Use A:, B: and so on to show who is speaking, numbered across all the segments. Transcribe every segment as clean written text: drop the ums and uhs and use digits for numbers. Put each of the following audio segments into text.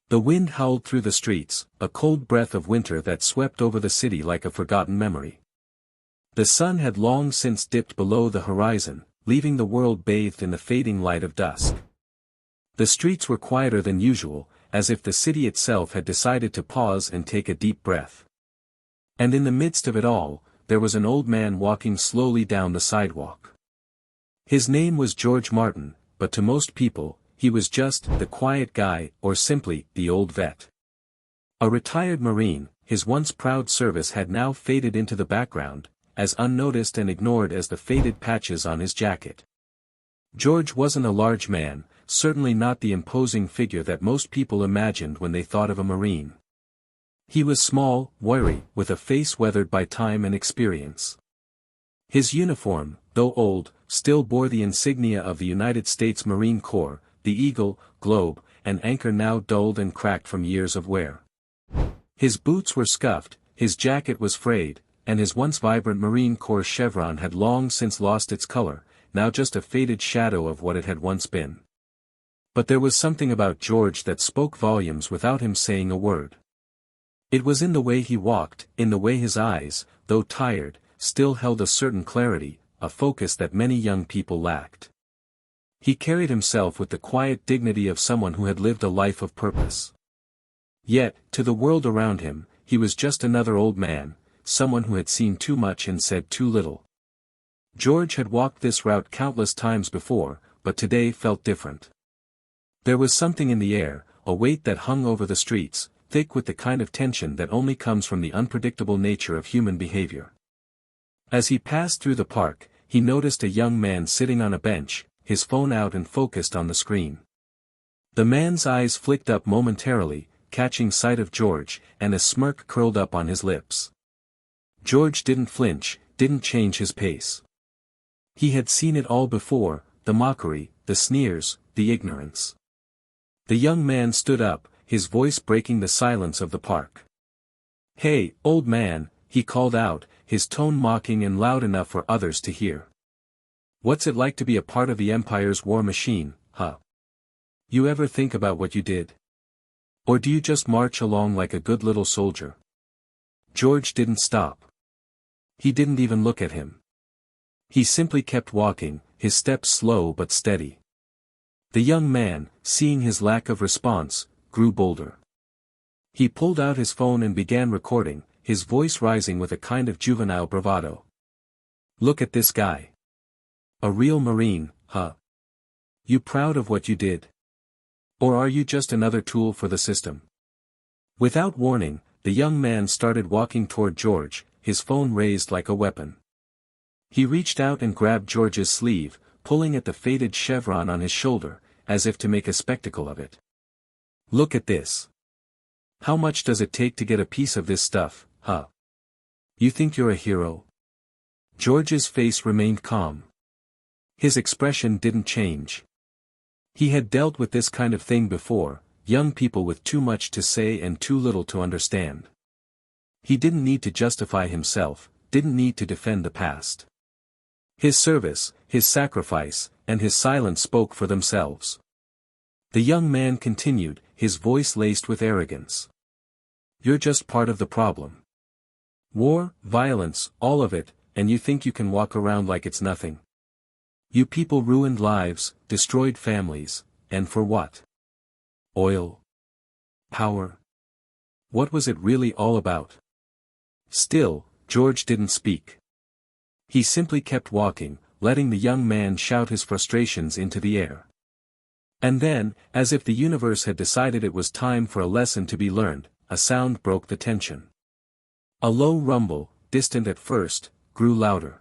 A: The wind howled through the streets, a cold breath of winter that swept over the city like a forgotten memory. The sun had long since dipped below the horizon, leaving the world bathed in the fading light of dusk. The streets were quieter than usual, as if the city itself had decided to pause and take a deep breath. And in the midst of it all, there was an old man walking slowly down the sidewalk. His name was George Martin, but to most people, he was just the quiet guy or simply the old vet. A retired Marine, his once proud service had now faded into the background, as unnoticed and ignored as the faded patches on his jacket. George wasn't a large man, certainly not the imposing figure that most people imagined when they thought of a Marine. He was small, wiry, with a face weathered by time and experience. His uniform, though old, still bore the insignia of the United States Marine Corps, the eagle, globe, and anchor now dulled and cracked from years of wear. His boots were scuffed, his jacket was frayed, and his once vibrant Marine Corps chevron had long since lost its color, now just a faded shadow of what it had once been. But there was something about George that spoke volumes without him saying a word. It was in the way he walked, in the way his eyes, though tired, still held a certain clarity, a focus that many young people lacked. He carried himself with the quiet dignity of someone who had lived a life of purpose. Yet, to the world around him, he was just another old man, someone who had seen too much and said too little. George had walked this route countless times before, but today felt different. There was something in the air, a weight that hung over the streets, thick with the kind of tension that only comes from the unpredictable nature of human behavior. As he passed through the park, he noticed a young man sitting on a bench, his phone out and focused on the screen. The man's eyes flicked up momentarily, catching sight of George, and a smirk curled up on his lips. George didn't flinch, didn't change his pace. He had seen it all before, the mockery, the sneers, the ignorance. The young man stood up, his voice breaking the silence of the park. "Hey, old man," he called out, his tone mocking and loud enough for others to hear. "What's it like to be a part of the Empire's war machine, huh? You ever think about what you did? Or do you just march along like a good little soldier?" George didn't stop. He didn't even look at him. He simply kept walking, his steps slow but steady. The young man, seeing his lack of response, grew bolder. He pulled out his phone and began recording, his voice rising with a kind of juvenile bravado. "Look at this guy. A real Marine, huh? You proud of what you did? Or are you just another tool for the system?" Without warning, the young man started walking toward George, his phone raised like a weapon. He reached out and grabbed George's sleeve, pulling at the faded chevron on his shoulder, as if to make a spectacle of it. "Look at this. How much does it take to get a piece of this stuff, huh? You think you're a hero?" George's face remained calm. His expression didn't change. He had dealt with this kind of thing before, young people with too much to say and too little to understand. He didn't need to justify himself, didn't need to defend the past. His service, his sacrifice, and his silence spoke for themselves. The young man continued, his voice laced with arrogance. "You're just part of the problem. War, violence, all of it, and you think you can walk around like it's nothing. You people ruined lives, destroyed families, and for what? Oil? Power? What was it really all about?" Still, George didn't speak. He simply kept walking, letting the young man shout his frustrations into the air. And then, as if the universe had decided it was time for a lesson to be learned, a sound broke the tension. A low rumble, distant at first, grew louder.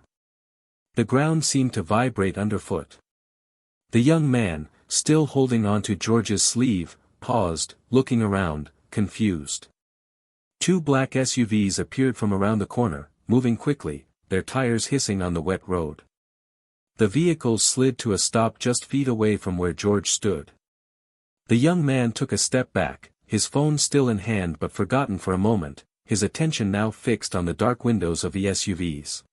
A: The ground seemed to vibrate underfoot. The young man, still holding onto George's sleeve, paused, looking around, confused. Two black SUVs appeared from around the corner, moving quickly, their tires hissing on the wet road. The vehicles slid to a stop just feet away from where George stood. The young man took a step back, his phone still in hand but forgotten for a moment, his attention now fixed on the dark windows of the SUVs.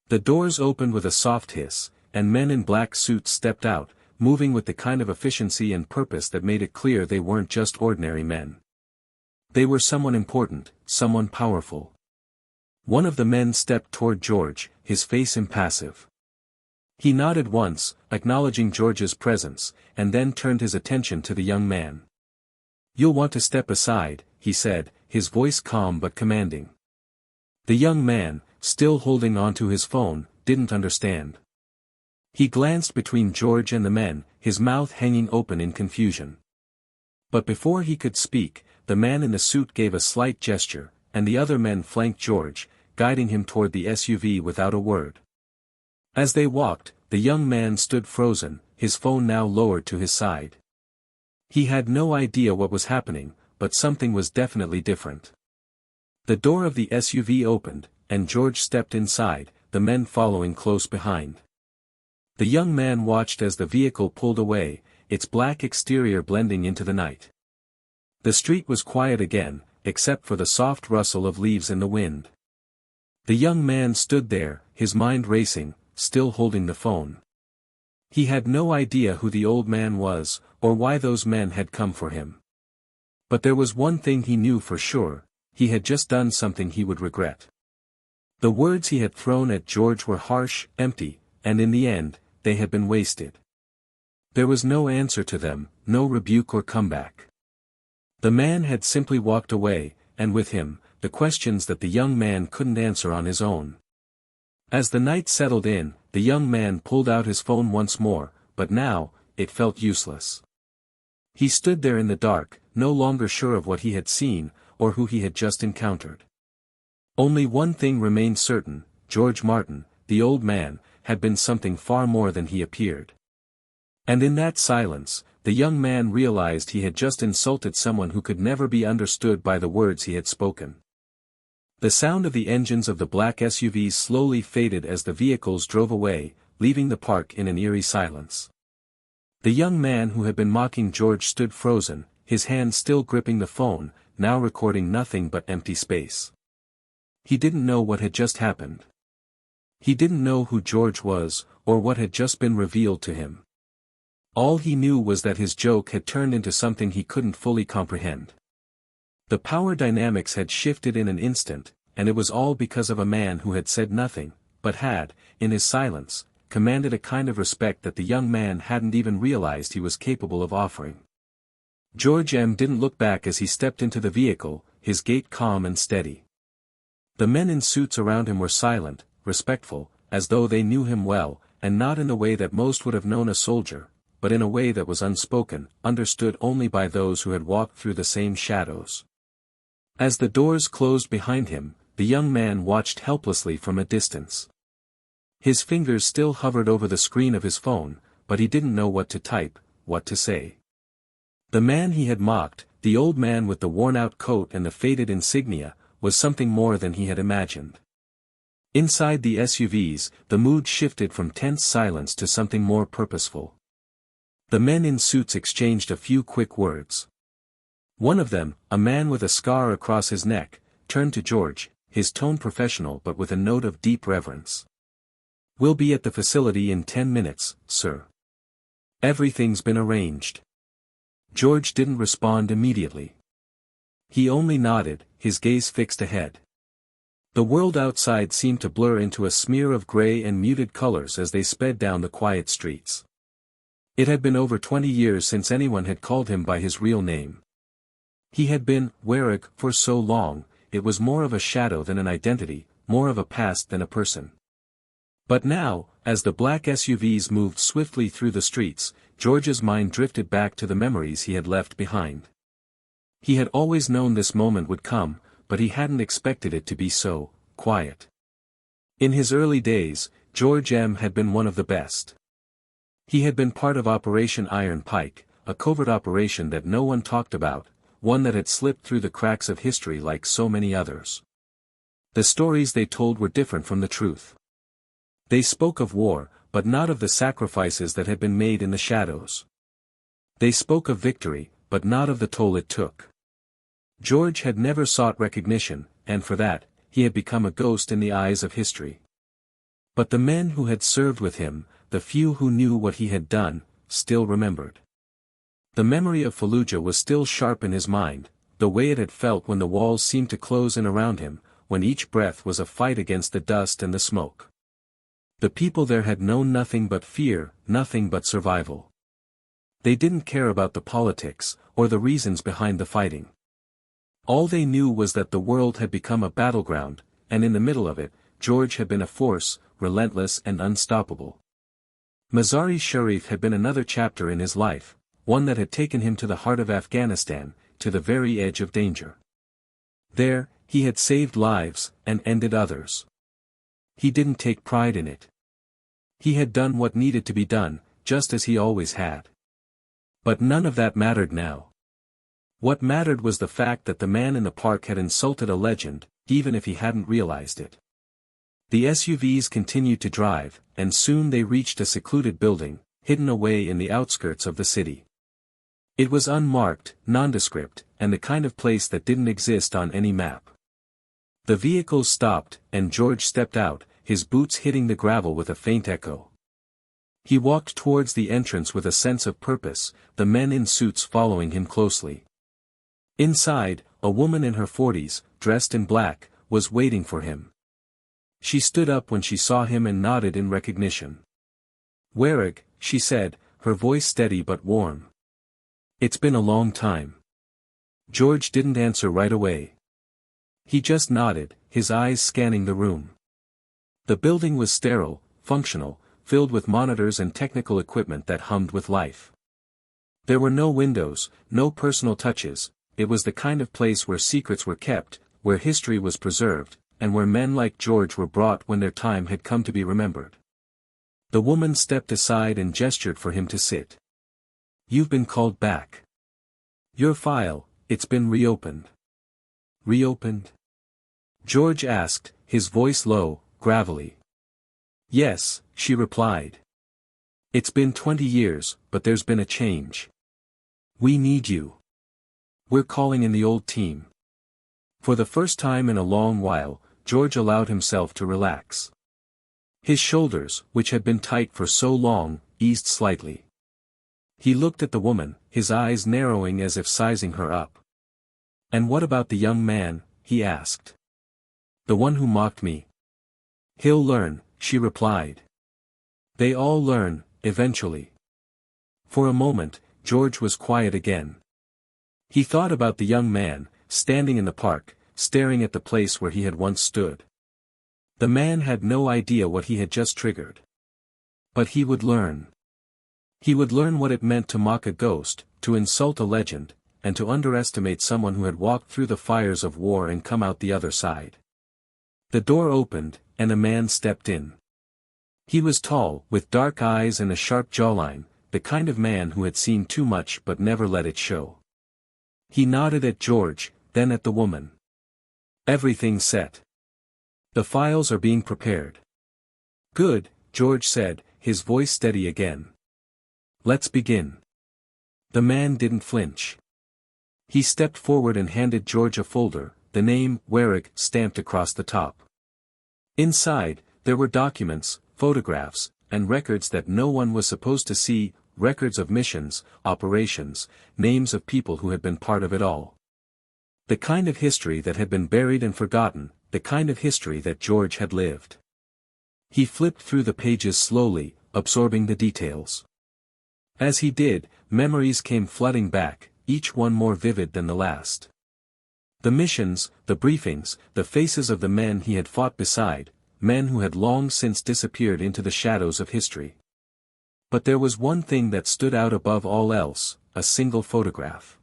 A: The doors opened with a soft hiss, and men in black suits stepped out, moving with the kind of efficiency and purpose that made it clear they weren't just ordinary men. They were someone important, someone powerful. One of the men stepped toward George, his face impassive. He nodded once, acknowledging George's presence, and then turned his attention to the young man. "You'll want to step aside," he said, his voice calm but commanding. The young man, still holding onto his phone, didn't understand. He glanced between George and the men, his mouth hanging open in confusion. But before he could speak, the man in the suit gave a slight gesture, and the other men flanked George, guiding him toward the SUV without a word. As they walked, the young man stood frozen, his phone now lowered to his side. He had no idea what was happening, but something was definitely different. The door of the SUV opened, and George stepped inside, the men following close behind. The young man watched as the vehicle pulled away, its black exterior blending into the night. The street was quiet again, except for the soft rustle of leaves in the wind. The young man stood there, his mind racing, still holding the phone. He had no idea who the old man was, or why those men had come for him. But there was one thing he knew for sure: he had just done something he would regret. The words he had thrown at George were harsh, empty, and in the end, they had been wasted. There was no answer to them, no rebuke or comeback. The man had simply walked away, and with him, the questions that the young man couldn't answer on his own. As the night settled in, the young man pulled out his phone once more, but now, it felt useless. He stood there in the dark, no longer sure of what he had seen, or who he had just encountered. Only one thing remained certain: George Martin, the old man, had been something far more than he appeared. And in that silence, the young man realized he had just insulted someone who could never be understood by the words he had spoken. The sound of the engines of the black SUVs slowly faded as the vehicles drove away, leaving the park in an eerie silence. The young man who had been mocking George stood frozen, his hand still gripping the phone, now recording nothing but empty space. He didn't know what had just happened. He didn't know who George was, or what had just been revealed to him. All he knew was that his joke had turned into something he couldn't fully comprehend. The power dynamics had shifted in an instant, and it was all because of a man who had said nothing, but had, in his silence, commanded a kind of respect that the young man hadn't even realized he was capable of offering. George M. didn't look back as he stepped into the vehicle, his gait calm and steady. The men in suits around him were silent, respectful, as though they knew him well, and not in the way that most would have known a soldier, but in a way that was unspoken, understood only by those who had walked through the same shadows. As the doors closed behind him, the young man watched helplessly from a distance. His fingers still hovered over the screen of his phone, but he didn't know what to type, what to say. The man he had mocked, the old man with the worn-out coat and the faded insignia, was something more than he had imagined. Inside the SUVs, the mood shifted from tense silence to something more purposeful. The men in suits exchanged a few quick words. One of them, a man with a scar across his neck, turned to George, his tone professional but with a note of deep reverence. "We'll be at the facility in 10 minutes, sir. Everything's been arranged." George didn't respond immediately. He only nodded, his gaze fixed ahead. The world outside seemed to blur into a smear of gray and muted colors as they sped down the quiet streets. It had been over 20 years since anyone had called him by his real name. He had been Warwick for so long, it was more of a shadow than an identity, more of a past than a person. But now, as the black SUVs moved swiftly through the streets, George's mind drifted back to the memories he had left behind. He had always known this moment would come, but he hadn't expected it to be so quiet. In his early days, George M. had been one of the best. He had been part of Operation Iron Pike, a covert operation that no one talked about, one that had slipped through the cracks of history like so many others. The stories they told were different from the truth. They spoke of war, but not of the sacrifices that had been made in the shadows. They spoke of victory, but not of the toll it took. George had never sought recognition, and for that, he had become a ghost in the eyes of history. But the men who had served with him, the few who knew what he had done, still remembered. The memory of Fallujah was still sharp in his mind, the way it had felt when the walls seemed to close in around him, when each breath was a fight against the dust and the smoke. The people there had known nothing but fear, nothing but survival. They didn't care about the politics, or the reasons behind the fighting. All they knew was that the world had become a battleground, and in the middle of it, George had been a force, relentless and unstoppable. Mazar-e Sharif had been another chapter in his life, one that had taken him to the heart of Afghanistan, to the very edge of danger. There, he had saved lives, and ended others. He didn't take pride in it. He had done what needed to be done, just as he always had. But none of that mattered now. What mattered was the fact that the man in the park had insulted a legend, even if he hadn't realized it. The SUVs continued to drive, and soon they reached a secluded building, hidden away in the outskirts of the city. It was unmarked, nondescript, and the kind of place that didn't exist on any map. The vehicles stopped, and George stepped out, his boots hitting the gravel with a faint echo. He walked towards the entrance with a sense of purpose, the men in suits following him closely. Inside, a woman in her 40s, dressed in black, was waiting for him. She stood up when she saw him and nodded in recognition. "Warwick," she said, her voice steady but warm. "It's been a long time." George didn't answer right away. He just nodded, his eyes scanning the room. The building was sterile, functional, filled with monitors and technical equipment that hummed with life. There were no windows, no personal touches. It was the kind of place where secrets were kept, where history was preserved, and where men like George were brought when their time had come to be remembered. The woman stepped aside and gestured for him to sit. "You've been called back. Your file, it's been reopened." "Reopened?" George asked, his voice low, gravelly. "Yes," she replied. "It's been 20 years, but there's been a change. We need you. We're calling in the old team." For the first time in a long while, George allowed himself to relax. His shoulders, which had been tight for so long, eased slightly. He looked at the woman, his eyes narrowing as if sizing her up. "And what about the young man?" he asked. "The one who mocked me?" "He'll learn," she replied. "They all learn, eventually." For a moment, George was quiet again. He thought about the young man, standing in the park, staring at the place where he had once stood. The man had no idea what he had just triggered. But he would learn. He would learn what it meant to mock a ghost, to insult a legend, and to underestimate someone who had walked through the fires of war and come out the other side. The door opened, and a man stepped in. He was tall, with dark eyes and a sharp jawline, the kind of man who had seen too much but never let it show. He nodded at George, then at the woman. "Everything's set. The files are being prepared." "Good," George said, his voice steady again. "Let's begin." The man didn't flinch. He stepped forward and handed George a folder, the name, Warwick, stamped across the top. Inside, there were documents, photographs, and records that no one was supposed to see, records of missions, operations, names of people who had been part of it all. The kind of history that had been buried and forgotten, the kind of history that George had lived. He flipped through the pages slowly, absorbing the details. As he did, memories came flooding back, each one more vivid than the last. The missions, the briefings, the faces of the men he had fought beside, men who had long since disappeared into the shadows of history. But there was one thing that stood out above all else, a single photograph.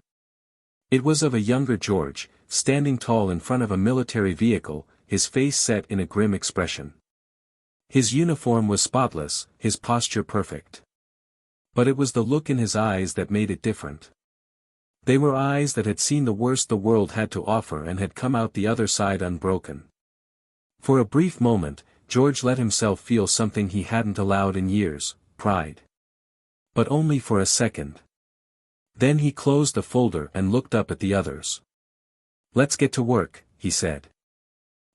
A: It was of a younger George, standing tall in front of a military vehicle, his face set in a grim expression. His uniform was spotless, his posture perfect. But it was the look in his eyes that made it different. They were eyes that had seen the worst the world had to offer and had come out the other side unbroken. For a brief moment, George let himself feel something he hadn't allowed in years, pride. But only for a second. Then he closed the folder and looked up at the others. "Let's get to work," he said.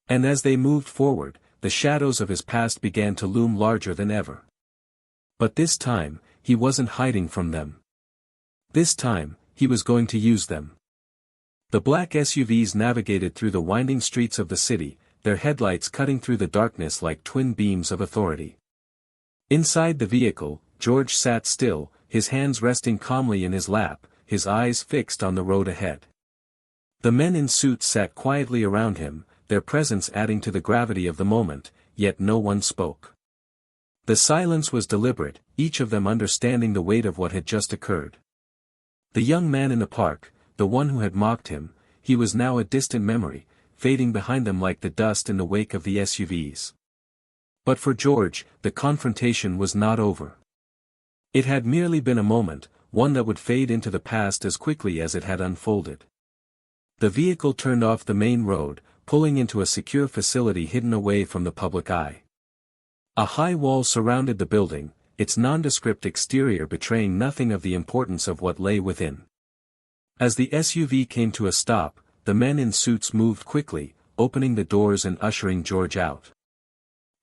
A: And as they moved forward, the shadows of his past began to loom larger than ever. But this time, he wasn't hiding from them. This time, he was going to use them. The black SUVs navigated through the winding streets of the city, their headlights cutting through the darkness like twin beams of authority. Inside the vehicle, George sat still, his hands resting calmly in his lap, his eyes fixed on the road ahead. The men in suits sat quietly around him, their presence adding to the gravity of the moment, yet no one spoke. The silence was deliberate, each of them understanding the weight of what had just occurred. The young man in the park, the one who had mocked him, he was now a distant memory, fading behind them like the dust in the wake of the SUVs. But for George, the confrontation was not over. It had merely been a moment, one that would fade into the past as quickly as it had unfolded. The vehicle turned off the main road, pulling into a secure facility hidden away from the public eye. A high wall surrounded the building, its nondescript exterior betraying nothing of the importance of what lay within. As the SUV came to a stop, the men in suits moved quickly, opening the doors and ushering George out.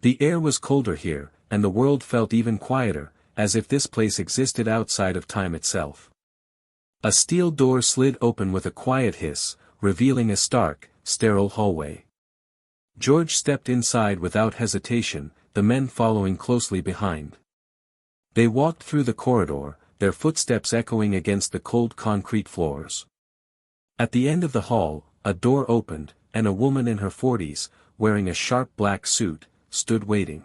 A: The air was colder here, and the world felt even quieter, as if this place existed outside of time itself. A steel door slid open with a quiet hiss, revealing a stark, sterile hallway. George stepped inside without hesitation, the men following closely behind. They walked through the corridor, their footsteps echoing against the cold concrete floors. At the end of the hall, a door opened, and a woman in her 40s, wearing a sharp black suit, stood waiting.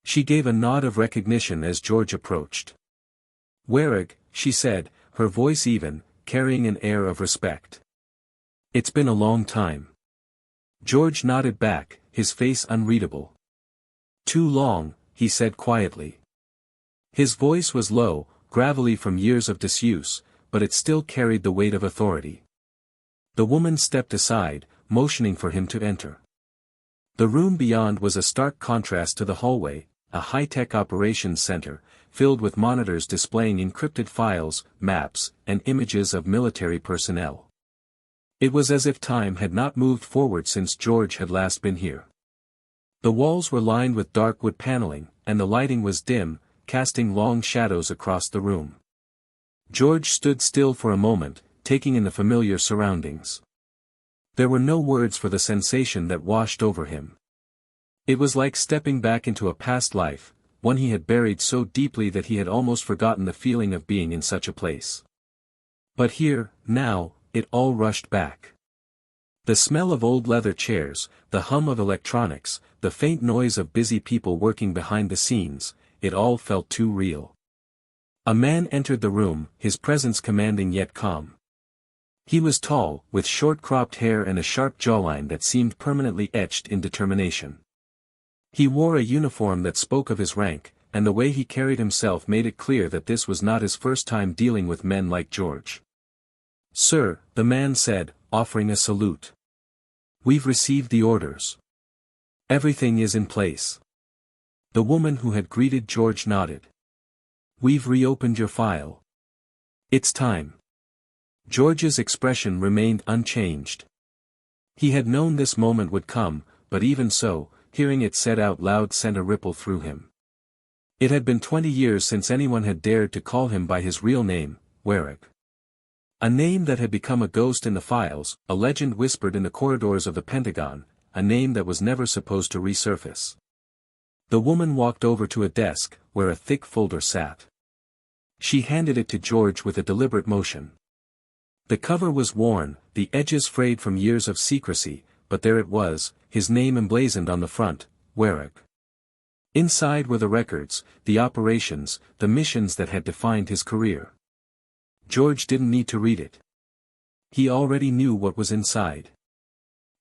A: She gave a nod of recognition as George approached. "Warwick," she said, her voice even, carrying an air of respect. "It's been a long time." George nodded back, his face unreadable. "Too long," he said quietly. His voice was low, gravelly from years of disuse, but it still carried the weight of authority. The woman stepped aside, motioning for him to enter. The room beyond was a stark contrast to the hallway, a high-tech operations center, filled with monitors displaying encrypted files, maps, and images of military personnel. It was as if time had not moved forward since George had last been here. The walls were lined with dark wood paneling, and the lighting was dim, casting long shadows across the room. George stood still for a moment, taking in the familiar surroundings. There were no words for the sensation that washed over him. It was like stepping back into a past life, one he had buried so deeply that he had almost forgotten the feeling of being in such a place. But here, now, it all rushed back. The smell of old leather chairs, the hum of electronics, the faint noise of busy people working behind the scenes, it all felt too real. A man entered the room, his presence commanding yet calm. He was tall, with short cropped hair and a sharp jawline that seemed permanently etched in determination. He wore a uniform that spoke of his rank, and the way he carried himself made it clear that this was not his first time dealing with men like George. "Sir," the man said, offering a salute. "We've received the orders. Everything is in place." The woman who had greeted George nodded. "We've reopened your file. It's time." George's expression remained unchanged. He had known this moment would come, but even so, hearing it said out loud sent a ripple through him. It had been 20 years since anyone had dared to call him by his real name, Warwick. A name that had become a ghost in the files, a legend whispered in the corridors of the Pentagon, a name that was never supposed to resurface. The woman walked over to a desk, where a thick folder sat. She handed it to George with a deliberate motion. The cover was worn, the edges frayed from years of secrecy, but there it was, his name emblazoned on the front, Warwick. Inside were the records, the operations, the missions that had defined his career. George didn't need to read it. He already knew what was inside.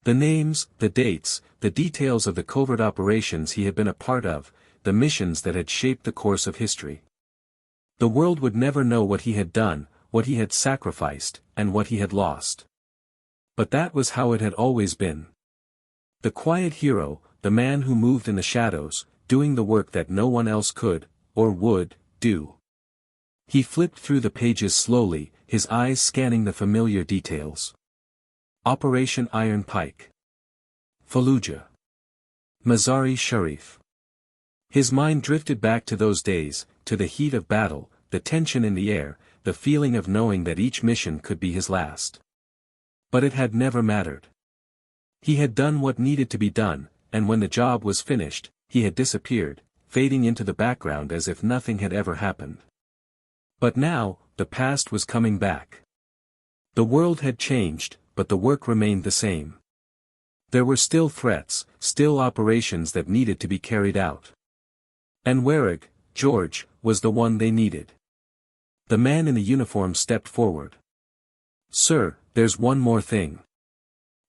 A: The names, the dates, the details of the covert operations he had been a part of, the missions that had shaped the course of history. The world would never know what he had done, what he had sacrificed, and what he had lost. But that was how it had always been. The quiet hero, the man who moved in the shadows, doing the work that no one else could, or would, do. He flipped through the pages slowly, his eyes scanning the familiar details. Operation Iron Pike. Fallujah. Mazar-e Sharif. His mind drifted back to those days, to the heat of battle, the tension in the air, the feeling of knowing that each mission could be his last. But it had never mattered. He had done what needed to be done, and when the job was finished, he had disappeared, fading into the background as if nothing had ever happened. But now, the past was coming back. The world had changed, but the work remained the same. There were still threats, still operations that needed to be carried out. And Warwick, George, was the one they needed. The man in the uniform stepped forward. "Sir, there's one more thing."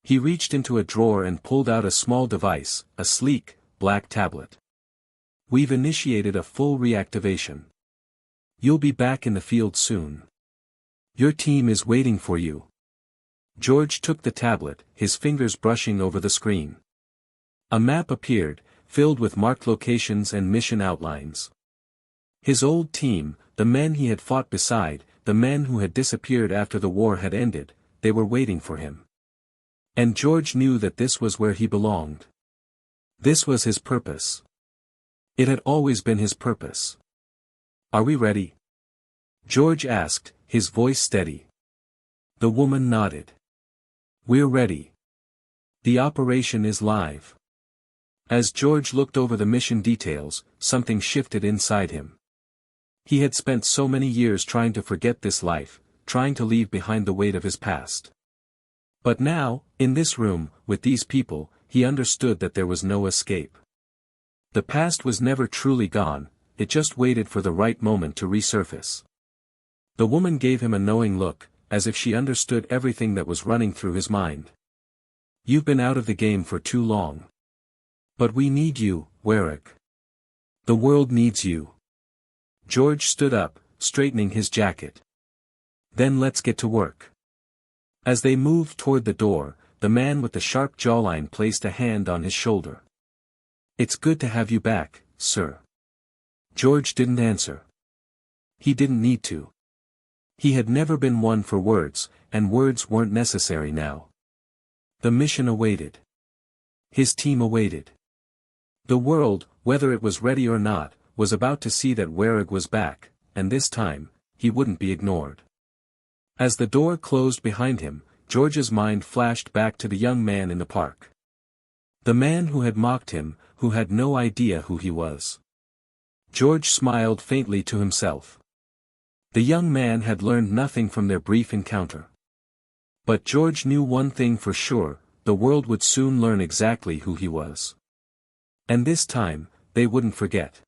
A: He reached into a drawer and pulled out a small device, a sleek, black tablet. "We've initiated a full reactivation. You'll be back in the field soon. Your team is waiting for you." George took the tablet, his fingers brushing over the screen. A map appeared, filled with marked locations and mission outlines. His old team, the men he had fought beside, the men who had disappeared after the war had ended, they were waiting for him. And George knew that this was where he belonged. This was his purpose. It had always been his purpose. "Are we ready?" George asked, his voice steady. The woman nodded. "We're ready. The operation is live." As George looked over the mission details, something shifted inside him. He had spent so many years trying to forget this life, trying to leave behind the weight of his past. But now, in this room, with these people, he understood that there was no escape. The past was never truly gone, it just waited for the right moment to resurface. The woman gave him a knowing look, as if she understood everything that was running through his mind. "You've been out of the game for too long. But we need you, Warwick. The world needs you." George stood up, straightening his jacket. "Then let's get to work." As they moved toward the door, the man with the sharp jawline placed a hand on his shoulder. "It's good to have you back, sir." George didn't answer. He didn't need to. He had never been one for words, and words weren't necessary now. The mission awaited. His team awaited. The world, whether it was ready or not, was about to see that Warwick was back, and this time, he wouldn't be ignored. As the door closed behind him, George's mind flashed back to the young man in the park. The man who had mocked him, who had no idea who he was. George smiled faintly to himself. The young man had learned nothing from their brief encounter. But George knew one thing for sure, the world would soon learn exactly who he was. And this time, they wouldn't forget.